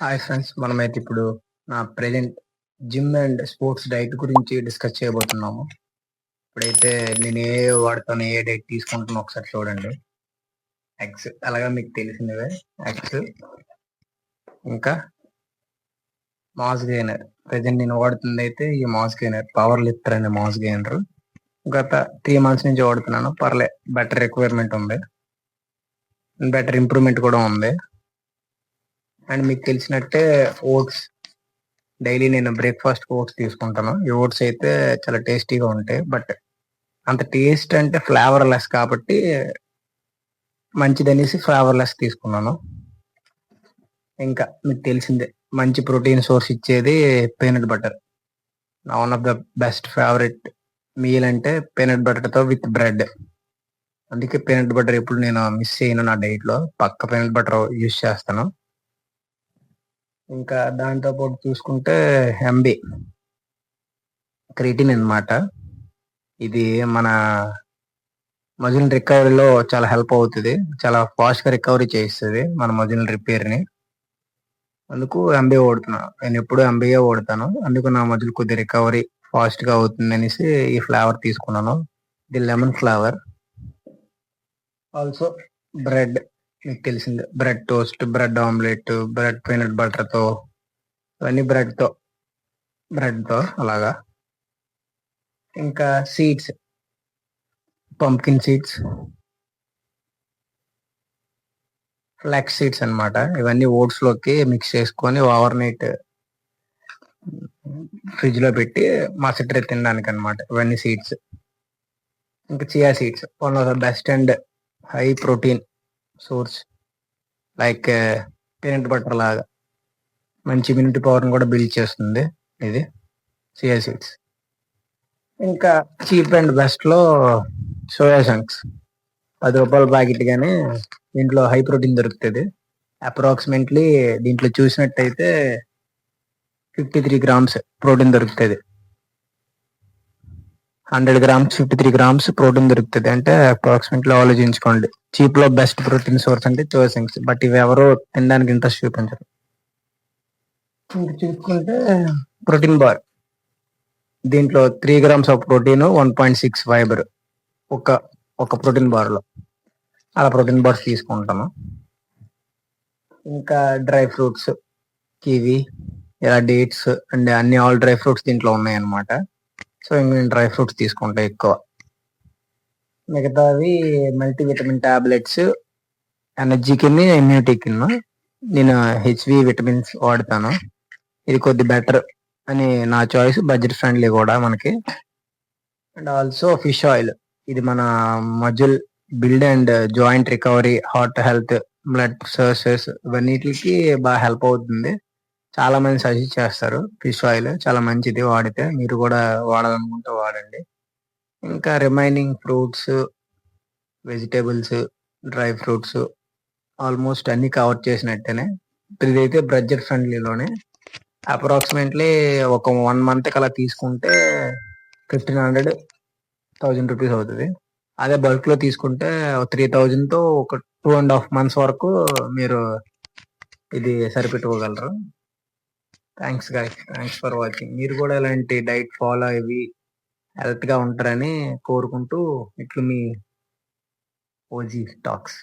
Hi friends, మనమైతే ఇప్పుడు నా present gym and sports diet గురించి డిస్కస్ చేయబోతున్నాము. ఇప్పుడైతే నేను ఏ వాడతాను, ఏ డైట్ తీసుకుంటున్నా ఒకసారి చూడండి. ఎగ్స్ అలాగా మీకు తెలిసినవే. ఎగ్స్, ఇంకా మాస్ గెయినర్. ప్రెజెంట్ నేను వాడుతుంది అయితే ఈ మాస్ గెయినర్, పవర్ లిఫ్టర్ అనే మాస్ గెయినర్. గత 3 months నుంచి వాడుతున్నాను. పర్లే, బెటర్ రిక్వైర్మెంట్ ఉంది, బెటర్ ఇంప్రూవ్మెంట్ కూడా ఉంది. అండ్ మీకు తెలిసినట్టే ఓట్స్, డైలీ నేను బ్రేక్ఫాస్ట్ ఓట్స్ తీసుకుంటాను. ఈ ఓట్స్ అయితే చాలా టేస్టీగా ఉంటాయి, బట్ అంత టేస్ట్ అంటే ఫ్లేవర్ లెస్ కాబట్టి మంచిదనేసి ఫ్లేవర్ లెస్ తీసుకున్నాను. ఇంకా మీకు తెలిసిందే, మంచి ప్రోటీన్ సోర్స్ ఇచ్చేది పీనట్ బటర్. నా one of the best favourite meal అంటే పీనట్ బటర్తో విత్ బ్రెడ్. అందుకే పీనట్ బటర్ ఎప్పుడు నేను మిస్ చేయను. నా డైట్లో పక్క పీనట్ బటర్ యూస్ చేస్తాను. ఇంకా దాంతో పాటు చూసుకుంటే ఎంబీ క్రియేటిన్ అన్నమాట. ఇది మన మజిల్ రికవరీలో చాలా హెల్ప్ అవుతుంది. చాలా ఫాస్ట్ గా రికవరీ చేస్తుంది మన మజిల్ రిపేర్ ని. అందుకు ఎంబీఏ వాడుతున్నాను. నేను ఎప్పుడు ఎంబీఏ వాడతాను. అందుకు నా మజిల్ కొద్ది రికవరీ ఫాస్ట్ గా అవుతుంది అనేసి ఈ ఫ్లేవర్ తీసుకున్నాను. ఇది లెమన్ ఫ్లేవర్. ఆల్సో బ్రెడ్, మీకు తెలిసిందే, bread toast, bread omelette, bread peanut butter తో, ఇవన్నీ బ్రెడ్ తో అలాగా. ఇంకా seeds, pumpkin seeds, flax seeds అన్నమాట. ఇవన్నీ ఓట్స్ లోకి మిక్స్ చేసుకొని ఓవర్ నైట్ ఫ్రిడ్జ్ లో పెట్టి మరుసటి రోజు తినడానికి అన్నమాట ఇవన్నీ సీడ్స్. ఇంకా chia seeds, one of the best and high protein source. Like peanut butter లాగా మంచి ఇమ్యూనిటీ పవర్ని కూడా బిల్డ్ చేస్తుంది ఇది చియా సీడ్స్. ఇంకా చీప్ అండ్ బెస్ట్ లో సోయా చంక్స్, రూపాయల ప్యాకెట్ గానీ దీంట్లో హై ప్రోటీన్ దొరుకుతుంది. అప్రాక్సిమేట్లీ దీంట్లో చూసినట్టయితే 53 grams ప్రోటీన్ దొరుకుతుంది. 100 grams 53 grams ప్రోటీన్ దొరుకుతుంది అంటే అప్రాక్సిమేట్లీ ఆలోచించుకోండి. చీప్ లో బెస్ట్ ప్రోటీన్ సోర్స్ అంటే సోయా చంక్స్. బట్ ఇవి ఎవరు తినడానికి ఇంట్రెస్ట్ చూపించరు. ఇంకా చూసుకుంటే ప్రోటీన్ బార్, దీంట్లో 3 grams ఆఫ్ ప్రోటీన్, 1.6 ఫైబర్ ఒక ఒక ప్రోటీన్ బార్ లో. అలా ప్రోటీన్ బార్స్ తీసుకుంటాను. ఇంకా డ్రై ఫ్రూట్స్, కివి, ఇలా డేట్స్ అండ్ అన్ని ఆల్ డ్రై ఫ్రూట్స్ దీంట్లో ఉన్నాయి అన్నమాట. సో నేను డ్రై ఫ్రూట్స్ తీసుకుంటా ఎక్కువ. మిగతావి మల్టీవిటమిన్ టాబ్లెట్స్, ఎనర్జీ కింద, ఇమ్యూనిటీ కింద నేను హెచ్వి విటమిన్స్ వాడతాను. ఇది కొద్ది బెటర్ అని నా చాయిస్, బడ్జెట్ ఫ్రెండ్లీ కూడా మనకి. అండ్ ఆల్సో ఫిష్ ఆయిల్, ఇది మన muscle build and joint recovery, heart health, blood sources ఇవన్నిటికి బాగా హెల్ప్ అవుతుంది. చాలా మంది సజెస్ట్ చేస్తారు ఫిష్ ఆయిల్, చాలా మంచిది వాడితే. మీరు కూడా వాడాలనుకుంటే వాడండి. ఇంకా remaining fruits, vegetables, dry fruits almost అన్ని కవర్ చేసినట్టేనే. ఇదైతే బడ్జెట్ ఫ్రెండ్లీలోనే. అప్రాక్సిమేట్లీ ఒక 1 month అలా తీసుకుంటే 1500 రూపీస్ అవుతుంది. అదే బల్క్ లో తీసుకుంటే 3000 తో ఒక 2.5 months వరకు మీరు ఇది సరిపెట్టుకోగలరు. Thanks guy, thanks for watching. మీరు కూడా ఇలాంటి డైట్ ఫాలో అయ్యి హెల్త్ గా ఉంటారని కోరుకుంటూ, ఇట్లు మీ ఓజీ టాక్స్.